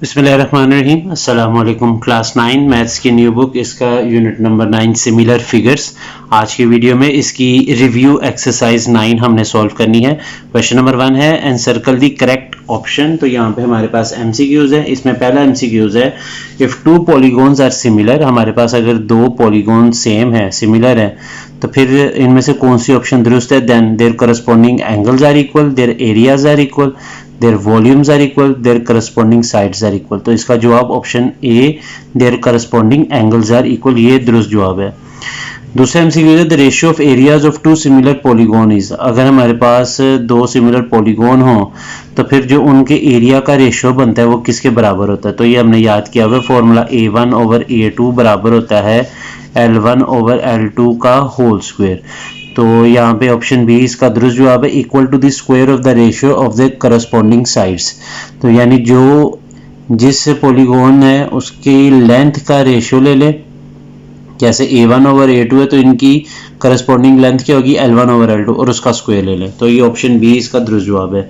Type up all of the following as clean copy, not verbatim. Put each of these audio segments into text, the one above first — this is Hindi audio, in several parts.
बिस्मिल्लाहिर्रहमानिर्रहीम। अस्सलाम वालेकुम। क्लास 9 मैथ्स की न्यू बुक, इसका यूनिट नंबर 9 सिमिलर फिगर्स। आज की वीडियो में इसकी रिव्यू एक्सरसाइज 9 हमने सॉल्व करनी है। क्वेश्चन नंबर 1 है एनसर्कल द करेक्ट ऑप्शन। तो यहाँ पे हमारे पास एमसीक्यूज है। इसमें पहला एमसीक्यूज है if two polygons are similar. हमारे पास अगर दो पॉलीगॉन सेम है, सिमिलर है, तो फिर इनमें से कौन सी ऑप्शन दुरुस्त है। Then their corresponding angles are equal, their areas are equal, their volumes are equal, their corresponding sides are equal. तो इसका जवाब option A, their corresponding angles are equal, ये दुरुस्त जवाब है। दूसरा एमसीक्यू है the ratio of areas of two similar polygon is. अगर हमारे पास दो सिमिलर पॉलीगॉन हो तो फिर जो उनके एरिया का रेशियो बनता है वो किसके बराबर होता है। तो ये हमने याद किया हुआ फॉर्मूला A1 ओवर A2 बराबर होता है L1 ओवर L2 का होल स्क्वायर। तो यहाँ पे ऑप्शन बी इसका दुरुस्त जवाब है, equal to the square of the ratio of the corresponding sides. तो यानी जो जिस पॉलीगॉन है उसकी लेंथ का रेशियो ले ले, जैसे A1 ओवर A2 है तो इनकी करस्पॉन्डिंग लेंथ क्या होगी L1 ओवर L2, और उसका स्क्वायर ले लें। तो ये ऑप्शन बी इसका दुरुस्त जवाब है।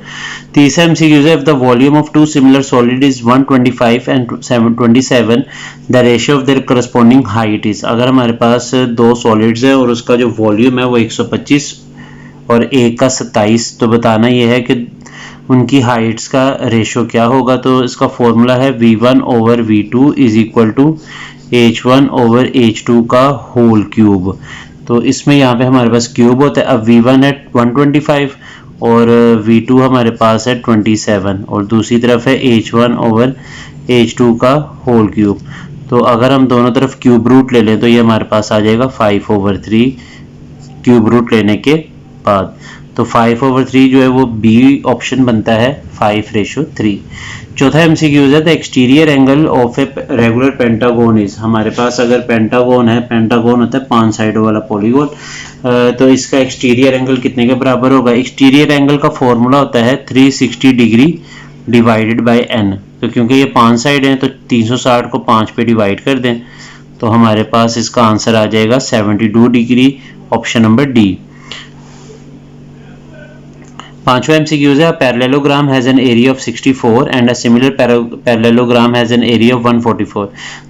तीसरा एमसीक्यू है if the volume of two similar solid is 125 and 727 the ratio of their corresponding height is. अगर हमारे पास दो सॉलिड्स है और उसका जो वॉल्यूम है वो 125 और एक का 27, तो बताना ये है कि उनकी हाइट्स का रेशियो क्या होगा। तो इसका फॉर्मूला है V1 over V2 is equal to H1 over H2 का होल क्यूब। तो इसमें यहाँ पे हमारे पास क्यूब होता है। अब V1 है 125 और V2 हमारे पास है 27 और दूसरी तरफ है H1 ओवर H2 का होल क्यूब। तो अगर हम दोनों तरफ क्यूब रूट ले लें तो ये हमारे पास आ जाएगा 5/3 क्यूब रूट लेने के बाद। तो 5/3 जो है वो बी ऑप्शन बनता है 5:3। चौथा एमसीक्यू है the exterior angle of a regular pentagon is. हमारे पास अगर पेंटागोन है, पेंटागोन होता है 5 साइडों वाला पॉलीगोन, तो इसका एक्सटीरियर एंगल कितने के बराबर होगा। एक्सटीरियर एंगल का फॉर्मूला होता है 360 डिग्री डिवाइडेड बाय n। तो क्योंकि ये 5 साइड हैं तो 360 को 5 पे डिवाइड कर दें तो हमारे पास इसका आंसर आ जाएगा 72 डिग्री, ऑप्शन नंबर डी। पांचवा एमसीक्यूज है parallelogram has an area of 64 and a similar parallelogram has an area of 144।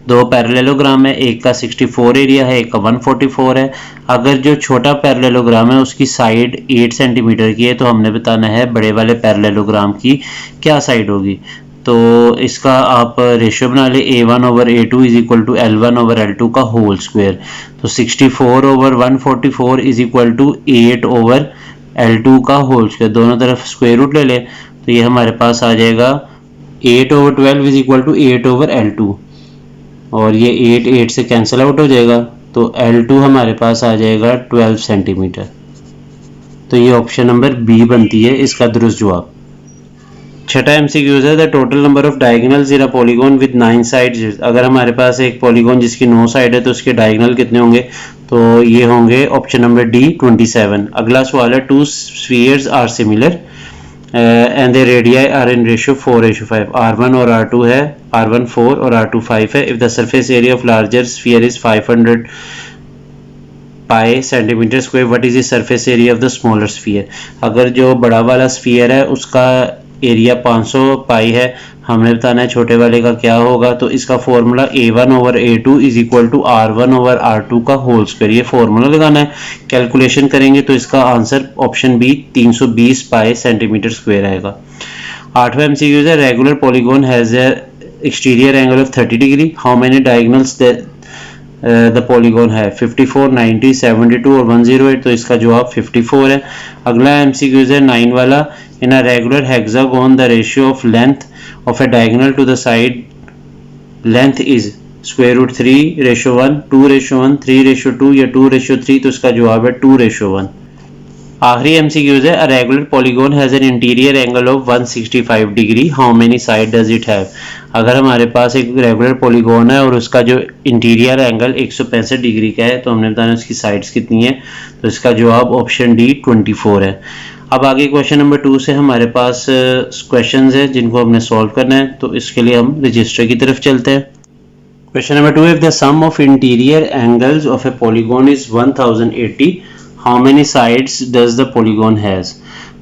दो पैरेललोग्राम है, एक का 64 एरिया है, एक का 144 है। अगर जो छोटा पैरेललोग्राम है उसकी साइड 8 सेंटीमीटर की है तो हमने बताना है बड़े वाले पैरेललोग्राम की क्या साइड होगी। तो इसका आप रेशियो बना ले A1 over A2 is equal to L1 over L2 का होल स्क्वायर। तो 64 over 144 is equal to 8 over L2 का होल स्क्वायर। दोनों तरफ स्क्वायर रूट ले ले तो ये हमारे पास आ जाएगा 8 over 12 is equal to 8 over L2 और ये 8 से कैंसिल आउट हो जाएगा तो L2 हमारे पास आ जाएगा 12 सेंटीमीटर। तो ये ऑप्शन नंबर बी बनती है इसका दुरुस्त जवाब। छठा एमसीक्यू है the total number of diagonals in a polygon with 9 sides. अगर हमारे पास एक पॉलीगॉन जिसकी 9 साइड है तो उसके डायगोनल कितने होंगे। तो ये होंगे ऑप्शन नंबर डी 27। अगला सवाल है two spheres are similar and the radii are in ratio 4:5। R1 और R2 है, R1 4 और R2 5 है। If the surface area of larger sphere is 500 pi centimetre square, what is the surface area of the smaller sphere. अगर जो बड़ा वाला स्फीयर है उसका एरिया 500 पाई है, हमें बताना है छोटे वाले का क्या होगा। तो इसका formula A1 over A2 is equal to R1 over R2 का होल स्क्वायर। ये फॉर्मूला लगाना है, कैलकुलेशन करेंगे तो इसका answer option B 320 pi centimetre square आएगा। आठवां एमसीक्यू है regular polygon has a exterior angle of 30 degree, how many diagonals the polygon है। 54, 90, 72 और 108। तो इसका जवाब 54 है। अगला एमसीक्यू है 9 वाला in a regular hexagon the ratio of length of a diagonal to the side length is square root 3:1, 2:1, 3:2 या 2:3। तो इसका जवाब है 2:1। आखिरी एमसीक्यू है a regular polygon has an interior angle of 165 degree, how many side does it have. अगर हमारे पास एक रेगुलर पॉलीगॉन है और उसका जो इंटीरियर एंगल 165 डिग्री का है तो हमने बताना उसकी साइड्स कितनी है। तो इसका जवाब ऑप्शन डी 24 है। अब आगे क्वेश्चन नंबर 2 से हमारे पास क्वेश्चंस है जिनको हमने सॉल्व करना है। तो इसके लिए हम रजिस्टर की तरफ चलते हैं। Question number 2, if the sum of interior angles of a polygon is 1080, how many sides does the polygon has.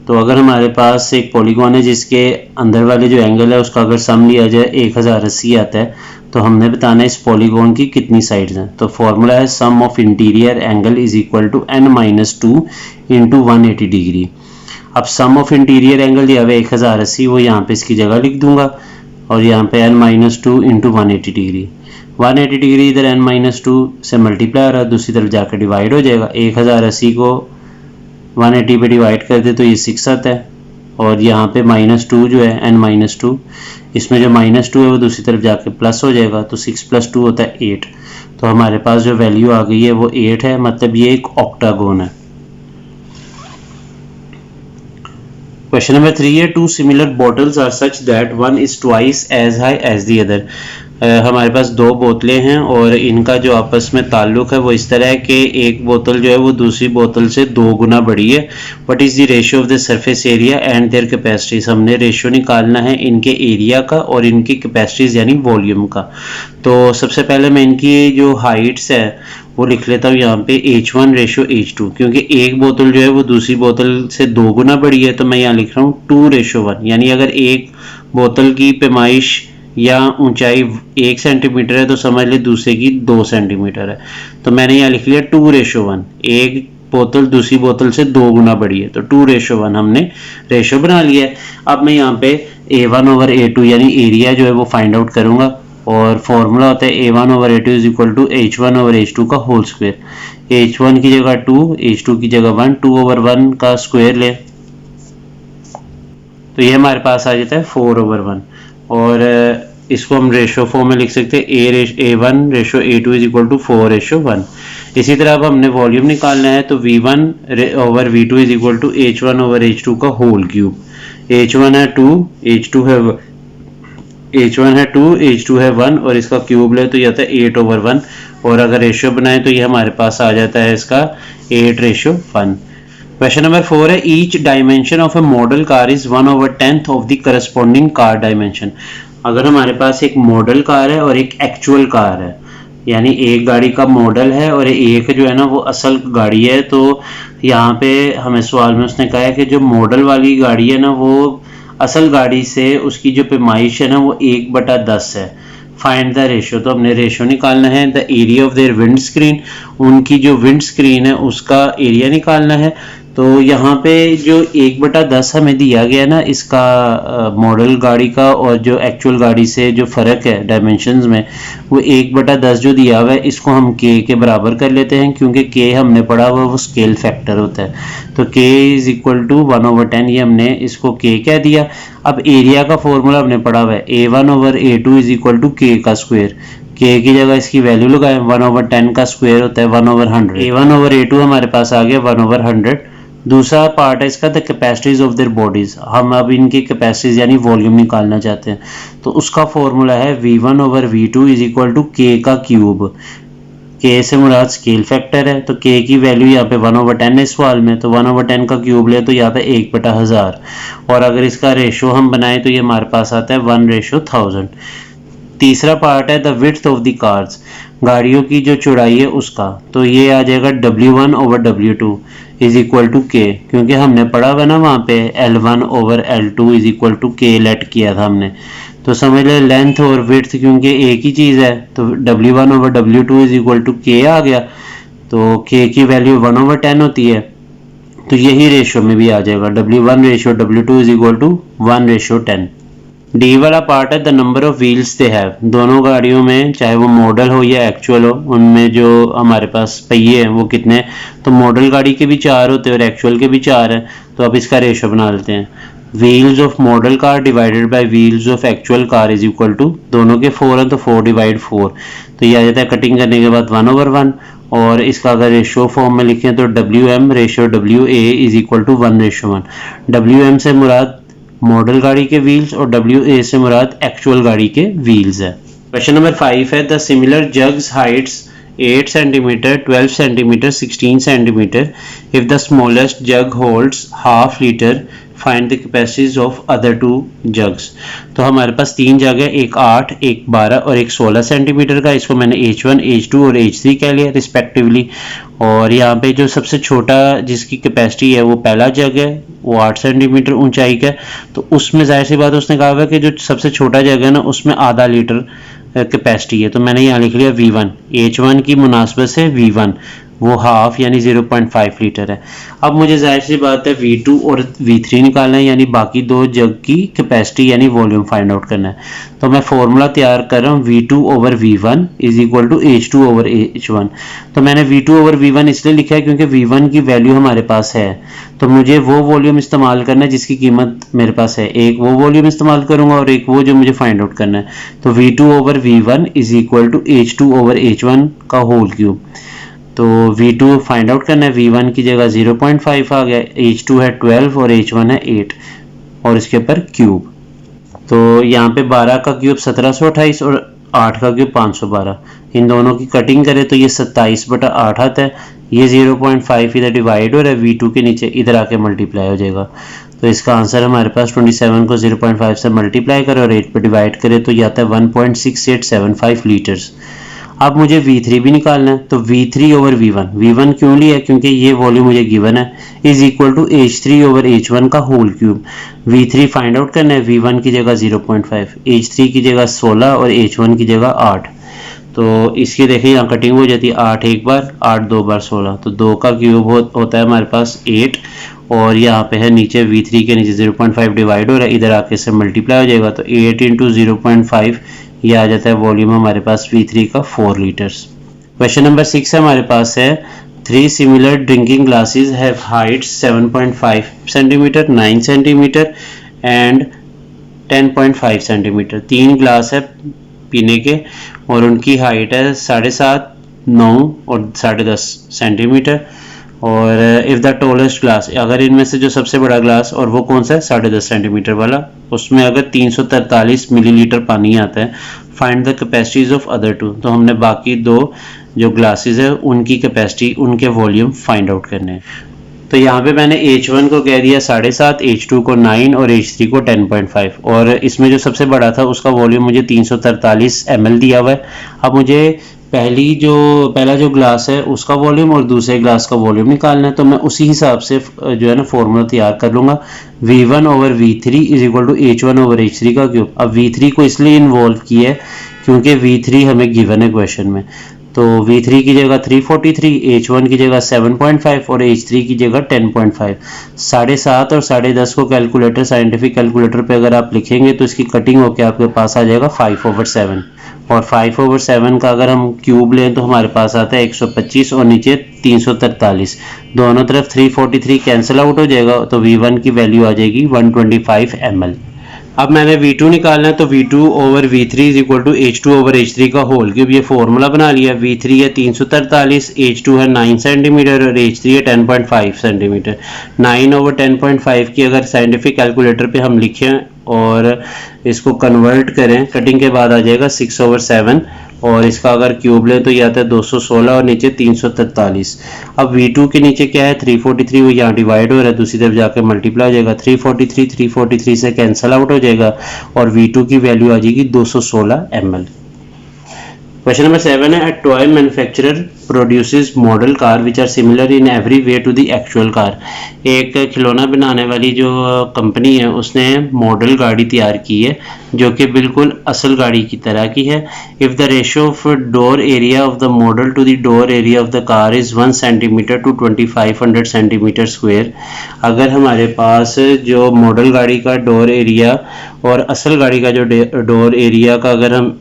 तो अगर हमारे पास एक पॉलीगॉन है जिसके अंदर वाले जो एंगल है उसका अगर सम लिया जाए 1080 आता है, तो हमने बताना है इस पॉलीगॉन की कितनी साइड्स हैं। तो फॉर्मूला है sum of interior angle is equal to n-2 into 180 degree. अब सम ऑफ इंटीरियर एंगल दिया हुआ है 1080, वो यहाँ पे इसकी जगह लिख दूंगा और यहाँ पे n-2 इंटू 180 डिग्री। 180 डिग्री इधर n-2 से मल्टीप्लाई हो रहा है, दूसरी तरफ जाकर डिवाइड हो जाएगा। 1080 को 180 पे डिवाइड कर दे तो ये 6 आता है, और यहाँ पे -2 जो है n-2, इसमें जो -2 है वो दूसरी तरफ जाके प्लस हो जाएगा, तो 6 + 2 होता है 8। तो हमारे पास जो वैल्यू आ गई है वो 8 है, मतलब ये एक ऑक्टागोन है। क्वेश्चन नंबर 3 है, two similar bottles are such that one is twice as high as the other. हमारे पास दो बोतलें हैं और इनका जो आपस में ताल्लुक है वो इस तरह है कि एक बोतल जो है वो दूसरी बोतल से 2 गुना बड़ी है। What is the ratio of the surface area and there capacities. हमने रेशियो निकालना है इनके एरिया का और इनकी कैपेसिटीज यानी वॉल्यूम का। तो सबसे पहले मैं इनकी जो हाइट्स है वो लिख लेता हूँ यहाँ पे H1 रेशियो H2, क्योंकि एक बोतल जो है वो दूसरी बोतल से 2 गुना बड़ी है, तो मैं यहाँ लिख रहा हूँ 2:1। यानी अगर एक बोतल की पैमाइश या ऊंचाई 1 सेंटीमीटर है तो समझ ले दूसरे की 2 सेंटीमीटर है। तो मैंने यहाँ लिख लिया 2:1। एक बोतल दूसरी बोतल से 2 गुना बड़ी है, तो 2:1 हमने रेशियो बना लिया है। अब मैं यहाँ पे A1/A2 यानी एरिया जो है वो फाइंड आउट करूंगा, और फॉर्मूला होता है A1/A2 is equal to H1/H2 का होल स्क्वायर। H1 की जगह 2, H2 की जगह 1, 2/1 का स्क्वायर ले तो ये हमारे पास आ जाता है 4/1। और इसको हम रेशियो फॉर्म में लिख सकते हैं A1 ratio A2 is equal to 4:1। इसी तरह अब हमने वॉल्यूम निकालना है, तो V1/V2 is equal to H1/H2 का होल क्यूब। H1 है 2, H1 है 2, H2 है 1, और इसका क्यूब ले तो ये आता है 8/1। और अगर रेशियो बनाए तो ये हमारे पास आ जाता है इसका 8:1। क्वेश्चन नंबर 4 है, each dimension of A model car is 1/10 of the corresponding car dimension. अगर हमारे पास एक मॉडल कार है और एक एक्चुअल कार है, यानी एक गाड़ी का मॉडल है और एक जो है ना वो असल गाड़ी है, तो यहाँ पे हमें सवाल में उसने कहा है कि जो मॉडल वाली गाड़ी है ना वो असल गाड़ी से उसकी जो पैमाइश है ना वो 1/10 है। फाइंड द रेशियो, तो हमने रेशियो निकालना है। The area of their wind screen, उनकी जो विंड स्क्रीन है उसका एरिया निकालना है। तो यहाँ पे जो 1/10 हमें दिया गया ना इसका मॉडल गाड़ी का और जो एक्चुअल गाड़ी से जो फ़र्क है डायमेंशंस में, वो 1/10 जो दिया हुआ है इसको हम k के बराबर कर लेते हैं, क्योंकि k हमने पढ़ा हुआ वो स्केल फैक्टर होता है। तो k इज इक्वल टू 1/10, ये हमने इसको k कह दिया। अब एरिया का फॉर्मूला हमने पढ़ा हुआ है A1/A2 is equal to k का स्क्वायर। k की जगह इसकी वैल्यू लगाएं, 1/10 का स्क्वायर होता है 1/100। A1/A2 हमारे पास आ गया 1/100। दूसरा पार्ट है इसका the capacities of their bodies. हम अब इनकी कैपेसिटीज यानी वॉल्यूम निकालना चाहते हैं, तो उसका फॉर्मूला है V1/V2 is equal to k का क्यूब। k से मुराद स्केल फैक्टर है, तो k की वैल्यू यहाँ पे 1/10 है सवाल में, तो 1/10 का क्यूब ले तो यहाँ पे 1/1000। और अगर इसका रेशो हम बनाए तो ये हमारे पास आता है 1:1000। तीसरा पार्ट है the width of the cars, गाड़ियों की जो चौड़ाई है उसका, तो ये आ जाएगा W1/W2 is equal to k, क्योंकि हमने पढ़ा हुआ ना वहाँ पे L1/L2 is equal to k let किया था हमने। तो समझ ले लेंथ और विड्थ क्योंकि एक ही चीज़ है, तो W1/W2 is equal to k आ गया। तो k की वैल्यू 1/10 होती है, तो यही रेशियो में भी आ जाएगा W1/W2 is equal to 1:10। D वाला पार्ट है the number of wheels they have. दोनों गाड़ियों में चाहे वो मॉडल हो या एक्चुअल हो, उनमें जो हमारे पास पहिए हैं वो कितने हैं, तो मॉडल गाड़ी के भी 4 होते हैं और एक्चुअल के भी 4 हैं। तो अब इसका रेशो बना लेते हैं, wheels of model car divided by wheels of actual car is equal to, दोनों के 4 हैं तो 4/4, तो ये आ जाता है कटिंग करने के बाद 1/1। और इसका अगर रेशियो फॉर्म में लिखें तो WM ratio WA is equal to 1:1। WM से मुराद मॉडल गाड़ी के व्हील्स और WA से मुराद एक्चुअल गाड़ी के व्हील्स है। क्वेश्चन नंबर 5 है the similar jugs heights 8 centimetre, 12 centimetre, 16 centimetre. If the smallest jug holds half litre find the capacities of other two jugs. तो हमारे पास 3 जग है, एक 8, एक 12 और एक 16 सेंटीमीटर का। इसको मैंने H1, H2 और H3 कह लिया रिस्पेक्टिवली। और यहाँ पे जो सबसे छोटा जिसकी कैपेसिटी है वो पहला जग है, वो 8 सेंटीमीटर ऊंचाई का है। तो उसमें जाहिर सी बात उसने कहा हुआ है कि जो सबसे छोटा जग है ना उसमें आधा लीटर कैपेसिटी है। तो मैंने यहाँ लिख लिया V1, H1 की मुनासबत से V1 वो हाफ यानी 0.5 लीटर है। अब मुझे जाहिर सी बात है V2 और V3 निकालना है, यानी बाकी दो जग की कैपेसिटी यानी वॉल्यूम फाइंड आउट करना है। तो मैं फॉर्मूला तैयार कर रहा हूँ V2 over V1 is equal to H2 over H1। तो मैंने V2 ओवर V1 इसलिए लिखा है क्योंकि V1 की वैल्यू हमारे पास है, तो मुझे वो वॉल्यूम इस्तेमाल करना है जिसकी कीमत मेरे पास है। एक वो वॉल्यूम इस्तेमाल करूंगा और एक वो जो मुझे फाइंड आउट करना है। तो V2 over V1 is equal to H2 over H1 का होल क्यूब। तो V2 फाइंड आउट करना है, V1 की जगह 0.5 आ गया, H2 है 12 और H1 है 8 और इसके ऊपर क्यूब। तो यहाँ पे 12 का क्यूब 1728 और 8 का क्यूब 512। इन दोनों की कटिंग करें तो ये 27/8 आता है। ये 0.5 इधर डिवाइड हो रहा है V2 के नीचे, इधर आके मल्टीप्लाई हो जाएगा। तो इसका आंसर हमारे पास 27 को 0.5 से मल्टीप्लाई करें और 8 पे डिवाइड करें तो ये आता है 1.6875 लीटर्स। अब मुझे V3 भी निकालना है। तो V3 ओवर V1 क्यों लिया है क्योंकि ये वॉल्यूम मुझे गिवन है, is equal to H3 over H1 का whole cube. V3 find out करना है, V1 की जगह 0.5, H3 की जगह 16 और H1 की जगह 8। तो इसकी देखिए यहाँ कटिंग हो जाती है, 8 एक बार, 8 दो बार 16, तो 2 का क्यूब होता है हमारे पास 8 और यहाँ पे है नीचे V3 के नीचे 0.5 डिवाइड हो रहा है, इधर आके से मल्टीप्लाई हो जाएगा। तो 8 इंटू 0.5 ये आ जाता है वॉल्यूम हमारे पास V3 का 4 लीटर्स। क्वेश्चन नंबर 6 हमारे पास है 3 similar drinking glasses have height 7.5 centimetre, 9 centimetre and 10.5 centimetre. 3 glass है पीने के और उनकी हाइट है 7.5, 9 और 10.5 सेंटीमीटर। और इफ़ द टॉलेस्ट ग्लास, अगर इनमें से जो सबसे बड़ा ग्लास और वो कौन सा है 10.5 सेंटीमीटर वाला, उसमें अगर 343 मिलीलीटर पानी आता है, find the capacities of other two. तो हमने बाकी दो जो ग्लासेस है उनकी कैपेसिटी, उनके वॉल्यूम फाइंड आउट करने हैं। तो यहाँ पे मैंने H1 को कह दिया 7.5, H2 को 9 और H3 को 10.5 और इसमें जो सबसे बड़ा था उसका वॉल्यूम मुझे 343 ml दिया हुआ है। अब मुझे पहला जो ग्लास है उसका वॉल्यूम और दूसरे ग्लास का वॉल्यूम निकालना है। तो मैं उसी हिसाब से जो है ना फॉर्मूला तैयार कर लूँगा, V1 over V3 is equal to H1 over H3 का क्यूब। अब V3 को इसलिए इन्वॉल्व किया है क्योंकि V3 हमें गिवन है क्वेश्चन में। तो V3 की जगह 343, H1 की जगह 7.5 और H3 की जगह 10.5। 7.5 और 10.5 को कैलकुलेटर, साइंटिफिक कैलकुलेटर पे अगर आप लिखेंगे तो इसकी कटिंग होकर आपके पास आ जाएगा 5/7 और 5/7 का अगर हम क्यूब लें तो हमारे पास आता है 125 और नीचे 343। दोनों तरफ 343 कैंसिल आउट हो जाएगा तो V1 की वैल्यू आ जाएगी 125 ml। अब मैंने V2 निकालना है तो V2 over V3 is equal to H2 over H3 का होल क्यूब। ये फॉर्मूला बना लिया। V3 है 343, H2 है 9 सेंटीमीटर और H3 है 10.5 सेंटीमीटर। 9 ओवर 10.5 की अगर साइंटिफिक कैलकुलेटर पे हम लिखें और इसको कन्वर्ट करें, कटिंग के बाद आ जाएगा 6/7 और इसका अगर क्यूब ले तो ये आता है 216 और नीचे 343। अब V2 के नीचे क्या है 343, वो यहाँ डिवाइड हो रहा है, दूसरी तरफ जाकर मल्टीप्लाई हो जाएगा। 343 से कैंसिल आउट हो जाएगा और V2 की वैल्यू आ जाएगी 216 ml। क्वेश्चन नंबर 7 है a toy manufacturer produces model car which are similar in every way to the actual car. एक खिलौना बनाने वाली जो कंपनी है उसने मॉडल गाड़ी तैयार की है जो कि बिल्कुल असल गाड़ी की तरह की है। If the ratio of door area of the model to the door area of the car is 1 centimetre to 2500 centimetre square. अगर हमारे पास जो मॉडल गाड़ी का डोर एरिया और असल गाड़ी का जो डोर एरिया का अगर हम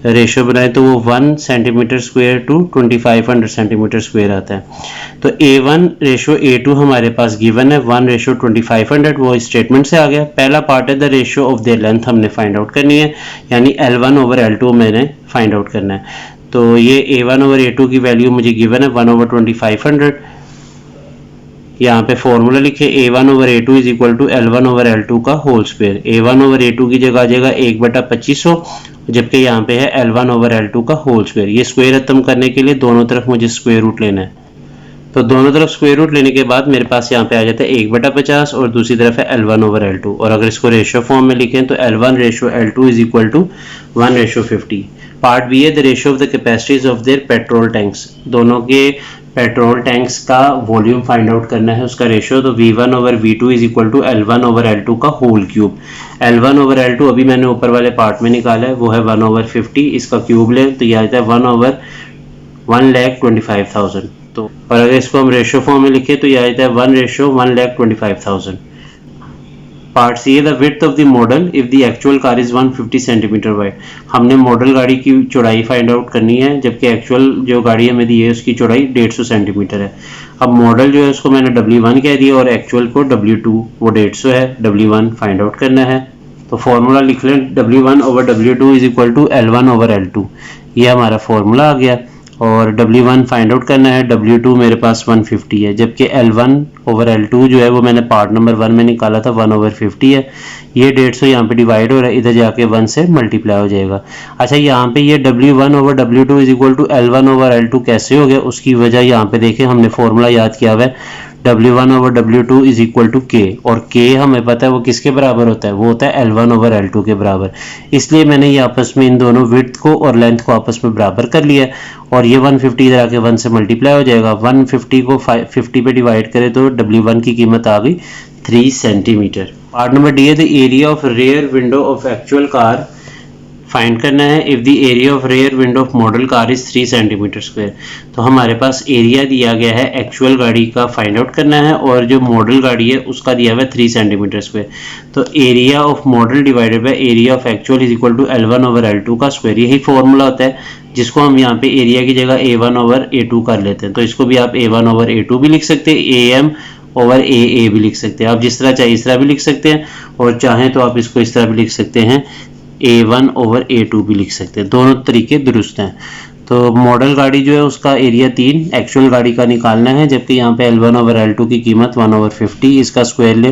रेशियो बनाए तो वो 1 centimetre square to 2500 centimetre square आता है। तो A1 रेशियो A2 हमारे पास गिवन है 1:2500, वो स्टेटमेंट से आ गया। पहला पार्ट है the ratio of there length हमने फाइंड आउट करनी है, यानी L1 ओवर L2 मैंने फाइंड आउट करना है। तो ये A1 ओवर A2 की वैल्यू मुझे गिवन है 1/2500। यहाँ पे फॉर्मूला लिखे A1 over A2 is equal to L1 over L2 का whole square. A1 over A2 की जगह आ जाएगा 1/2500, जबकि यहाँ पे है L1 ओवर L2 का होल स्क्वायर। ये स्क्वायर खत्म करने के लिए दोनों तरफ मुझे स्क्वायर रूट लेना है। तो दोनों तरफ स्क्वायर रूट लेने के बाद मेरे पास यहाँ पे आ जाता है 1/50 और दूसरी तरफ है L1/L2। और अगर इसको रेशियो फॉर्म में लिखें तो L1/L2 is equal to 1/50। Part B है the ratio of the capacities of their petrol tanks. दोनों के पेट्रोल टैंक्स का वॉल्यूम फाइंड आउट करना है, उसका रेशियो। तो V1/V2 is equal to L1/L2 का होल क्यूब। L1/L2 अभी मैंने ऊपर वाले पार्ट में निकाला है, वो है 1/50। इसका क्यूब लें तो यह आता है 1/1,25,000। तो और अगर इसको हम रेशियो फॉर्म में लिखें तो यह आता है 1/1,25,000। पार्ट सी है the width of the model if the actual car is 150 centimetre wide. हमने मॉडल गाड़ी की चौड़ाई फाइंड आउट करनी है, जबकि एक्चुअल जो गाड़ी हमें दी है उसकी चौड़ाई 150 सेंटीमीटर है। अब मॉडल जो है उसको मैंने W1 कह दिया और एक्चुअल को W2, वो 150 है, W1 फाइंड आउट करना है। तो फॉर्मूला लिख लें W1/W2 is equal to L1/L2। ये हमारा फॉर्मूला आ गया। और W1 फाइंड आउट करना है, W2 मेरे पास 150 है, जबकि L1/L2 जो है वो मैंने पार्ट नंबर 1 में निकाला था 1/50 है। ये 150 यहाँ पे डिवाइड हो रहा है, इधर जाके 1 से मल्टीप्लाई हो जाएगा। अच्छा, यहाँ पे ये W1/W2 is equal to L1/L2 कैसे हो गया, उसकी वजह यहाँ पे देखें, हमने फॉर्मूला याद किया हुआ है W1/W2 is equal to K, और K हमें पता है वो किसके बराबर होता है, वो होता है L1/L2 के बराबर। इसलिए मैंने ये आपस में इन दोनों विड्थ को और लेंथ को आपस में बराबर कर लिया, और ये 150 इधर आके 1 से मल्टीप्लाई हो जाएगा। 150 को 50 पे डिवाइड करें तो W1 की कीमत आ गई 3 सेंटीमीटर। पार्ट नंबर डी है the area of rear window of actual car find करना है if the area of rear window of model car is 3 centimetre square. तो हमारे पास एरिया दिया गया है एक्चुअल गाड़ी का फाइंड आउट करना है, और जो मॉडल गाड़ी है उसका दिया हुआ है 3 सेंटीमीटर स्क्वायर। तो area of model divided by area of actual is equal to L1/L2 का स्क्वायर। यही फॉर्मूला होता है जिसको हम यहाँ पे एरिया की जगह A1/A2 कर लेते हैं। तो इसको भी आप A1/A2 भी लिख सकते हैं, AM/AA भी लिख सकते हैं। आप जिस तरह चाहिए इस तरह भी लिख सकते हैं, और चाहें तो आप इसको इस तरह भी लिख सकते हैं, A1/A2 भी लिख सकते हैं। दोनों तरीके दुरुस्त हैं। तो मॉडल गाड़ी जो है उसका एरिया 3 एक्चुअल गाड़ी का निकालना है, जबकि यहाँ पे L1/L2 की कीमत 1/50। इसका स्क्वायर ले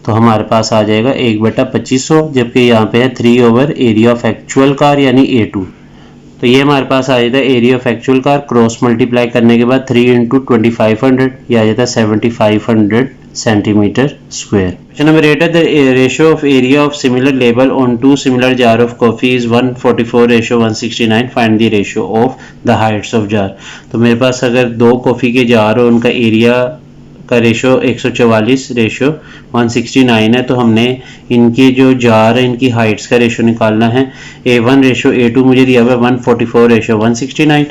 तो हमारे पास आ जाएगा 1/2500, जबकि यहाँ पे है 3 एरिया ऑफ एक्चुअल कार यानी A2। तो ये हमारे पास आ जाता है area of actual car, cross multiply करने के बाद 3 × 2500, ये आ जाता है 7500 सेंटीमीटर स्क्वायर। क्वेश्चन नंबर 8 है the ratio of area of similar label on 2 similar jar of coffee is 144:169। Find the ratio of the Heights of jar. तो मेरे पास अगर 2 कॉफी के जार हो, उनका एरिया का रेशियो 144:169 है, तो हमने इनकी जो जार है इनकी हाइट्स का रेशियो निकालना है। A1/A2 मुझे दिया हुआ है 144:169।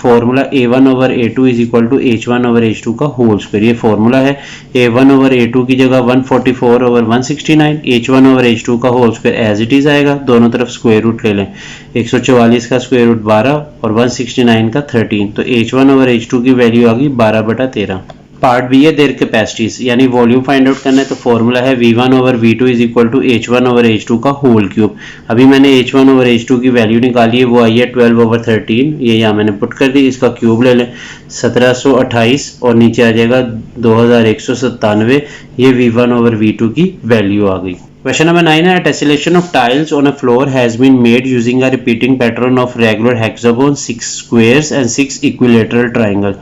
Formula A1/A2 is equal to H1/H2 का होल स्क्वायर। ये फॉर्मूला है। A1/A2 की जगह 144/169, H1/H2 का whole square as it is आएगा। दोनों तरफ स्क्वायर रूट ले लें, 144 का स्क्वायर रूट 12 और 169 का 13, तो H1/H2 की वैल्यू आ गई 12/13। पार्ट बी है देयर कैपेसिटीज, यानी वॉल्यूम फाइंड आउट करना है। तो फॉर्मूला है V1/V2 is equal to H1/H2 का होल क्यूब। अभी मैंने H1/H2 की वैल्यू निकाली है, वो आई है 12/13। ये यहाँ मैंने पुट कर दी। इसका क्यूब ले लें 1728 और नीचे आ जाएगा 2197। ये V1/V2 की वैल्यू आ गई। Question number 9 है tessellation of tiles on a floor has been made using a repeating pattern of regular hexagon, 6 squares and 6 equilateral triangle।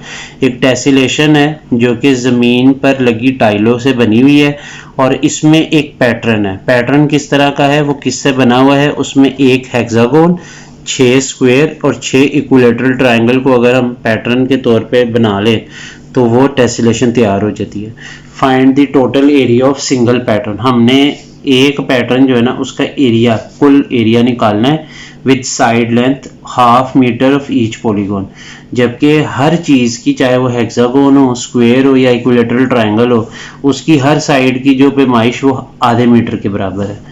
एक टेसिलेशन है जो कि ज़मीन पर लगी टाइलों से बनी हुई है, और इसमें एक पैटर्न है। पैटर्न किस तरह का है, वो किससे बना हुआ है, उसमें एक हेक्सागोन, 6 स्क्वायर और 6 इक्विलेटरल ट्राइंगल को अगर हम पैटर्न के तौर पे बना लें तो वो टेसिलेशन तैयार हो जाती है। Find the total area of single pattern. हमने एक पैटर्न जो है ना उसका एरिया, कुल एरिया निकालना है with side length 1/2 metre of each polygon. जबकि हर चीज़ की, चाहे वो हेक्सागोन हो, स्क्वायर हो या इक्विलेटरल ट्रायंगल हो, उसकी हर साइड की जो पैमाइश वो ½ मीटर के बराबर है।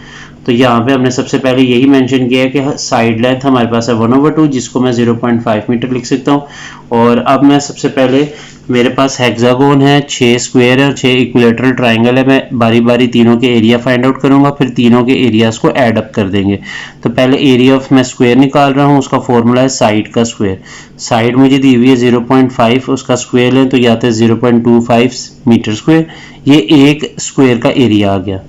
तो यहाँ पे हमने सबसे पहले यही मेंशन किया है कि साइड लेंथ हमारे पास है 1/2, जिसको मैं 0.5 मीटर लिख सकता हूँ। और अब मैं सबसे पहले, मेरे पास हेक्सागोन है, 6 स्क्वायर है और 6 इक्विलेटरल ट्राइंगल है। मैं बारी बारी तीनों के एरिया फाइंड आउट करूंगा, फिर तीनों के एरियाज को ऐड अप कर देंगे। तो पहले एरिया ऑफ मैं स्क्वायर निकाल रहा हूँ, उसका फॉर्मूला है साइड का स्क्वायर। साइड मुझे दी हुई है 0.5, उसका स्क्वायर लें तो आता है 0.25 मीटर स्क्वायर। ये एक स्क्वायर का एरिया आ गया,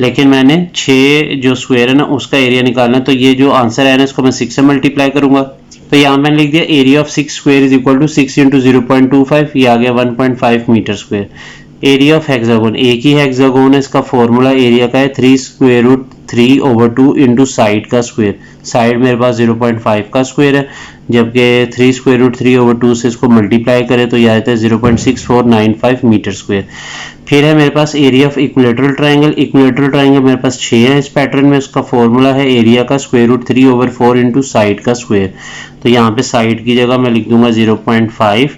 लेकिन मैंने 6 जो स्क्वायर है ना उसका एरिया निकालना है। तो ये जो आंसर है ना इसको मैं 6 से मल्टीप्लाई करूंगा, तो यहाँ मैंने लिख दिया area of 6 square is equal to 6 into 0.25, ये आ गया 1.5 metre square. Area of hexagon, एक ही हेक्सागोन है, इसका फॉर्मूला एरिया का है 3 स्क्वायर रूट 3/2 इंटू साइड का स्क्वायर। साइड मेरे पास 0.5 का स्क्वायर है, जबकि 3 स्क्वायर रूट 3/2 से इसको मल्टीप्लाई करें तो यह आता है 0.6495 मीटर स्क्वायर। फिर है मेरे पास area of equilateral triangle. Equilateral triangle मेरे पास 6 है इस पैटर्न में, उसका फॉर्मूला है एरिया का स्क्वायर रूट 3/4 इंटू साइड का स्क्वायर। तो यहाँ पे साइड की जगह मैं लिख दूंगा 0.5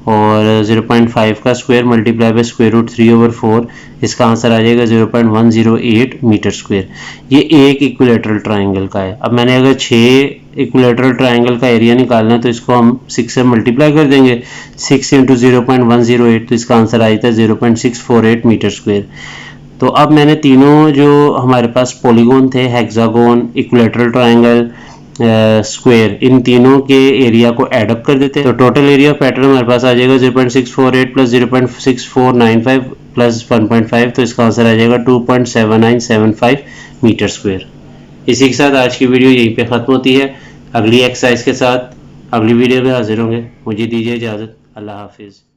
और 0.5 का square multiply by square root 3/4, इसका आंसर आ जाएगा 0.108 मीटर स्क्वायर। ये एक इक्विलेटरल ट्राइंगल का है। अब मैंने अगर 6 इक्विलेटरल ट्राइंगल का एरिया निकालना है तो इसको हम 6 से मल्टीप्लाई कर देंगे, 6 इंटू 0.108, तो इसका आंसर आ जाता है 0.648 मीटर स्क्वायर। तो अब मैंने तीनों जो हमारे पास पॉलीगॉन थे, हेक्सागोन, इक्विलेटरल ट्राइंगल, स्क्वायर, इन तीनों के एरिया को एडअप कर देते हैं। तो टोटल एरिया पैटर्न हमारे पास आ जाएगा 0.648 प्लस 0.6495 प्लस 1.5, तो इसका आंसर आ जाएगा 2.7975 मीटर स्क्वायर। इसी के साथ आज की वीडियो यहीं पे ख़त्म होती है। अगली एक्सरसाइज के साथ अगली वीडियो में हाजिर होंगे। मुझे दीजिए इजाज़त। अल्लाह हाफिज़।